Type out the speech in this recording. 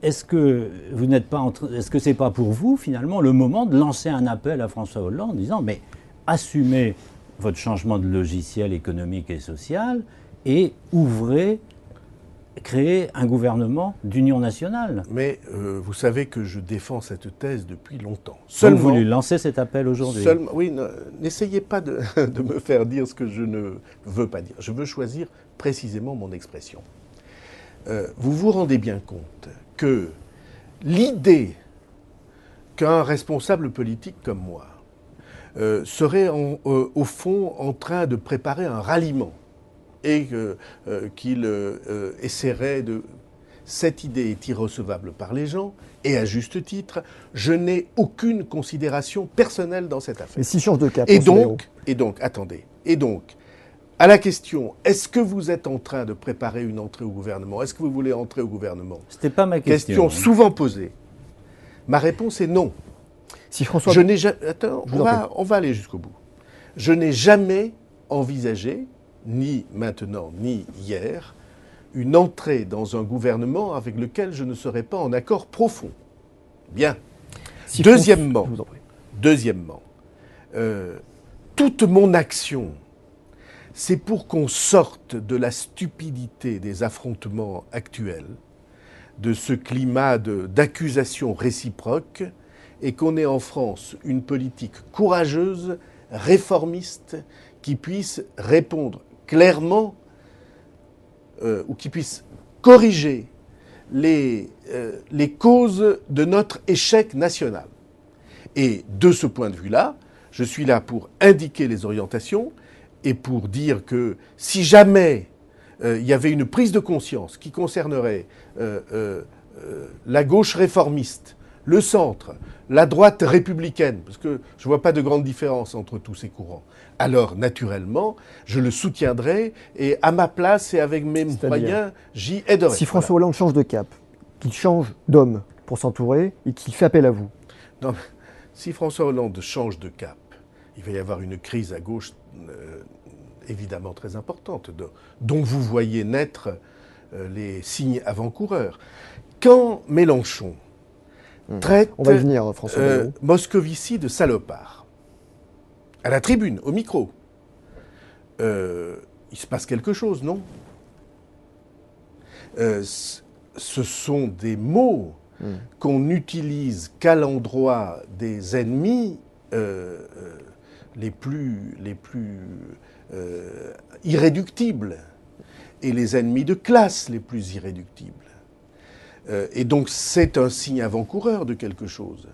est-ce que vous n'êtes pas est-ce que c'est pas pour vous, finalement, le moment de lancer un appel à François Hollande en disant mais assumez votre changement de logiciel économique et social et ouvrez, créez un gouvernement d'union nationale. Mais vous savez que je défends cette thèse depuis longtemps. Seulement, vous lui lancez cet appel aujourd'hui. Oui, n'essayez pas de me faire dire ce que je ne veux pas dire. Je veux choisir précisément mon expression. Vous vous rendez bien compte que l'idée qu'un responsable politique comme moi serait au fond en train de préparer un ralliement et qu'il essaierait de... Cette idée est irrecevable par les gens, et à juste titre, je n'ai aucune considération personnelle dans cette affaire. Mais s'il change de cap, attendez, à la question, est-ce que vous êtes en train de préparer une entrée au gouvernement? Est-ce que vous voulez entrer au gouvernement? C'était pas ma question. Question souvent posée. Ma réponse est non. Si François... Je n'ai jamais... Attends, on va aller jusqu'au bout. Je n'ai jamais envisagé, ni maintenant, ni hier, une entrée dans un gouvernement avec lequel je ne serais pas en accord profond. Bien. Deuxièmement, toute mon action, c'est pour qu'on sorte de la stupidité des affrontements actuels, de ce climat d'accusation réciproque, et qu'on ait en France une politique courageuse, réformiste, qui puisse répondre clairement ou qui puisse corriger les causes de notre échec national. Et de ce point de vue-là, je suis là pour indiquer les orientations et pour dire que si jamais il y avait une prise de conscience qui concernerait la gauche réformiste, le centre, la droite républicaine, parce que je ne vois pas de grande différence entre tous ces courants, alors naturellement, je le soutiendrai et à ma place et avec mes moyens, j'y aiderai. Si François Hollande change de cap, qu'il change d'homme pour s'entourer et qu'il fait appel à vous. Non, si François Hollande change de cap, il va y avoir une crise à gauche évidemment très importante, dont vous voyez naître les signes avant-coureurs. Quand Mélenchon traite on va y venir, François Moscovici de salopard, à la tribune, au micro, il se passe quelque chose, non? Ce sont des mots qu'on n'utilise qu'à l'endroit des ennemis les plus irréductibles et les ennemis de classe les plus irréductibles. Et donc c'est un signe avant-coureur de quelque chose.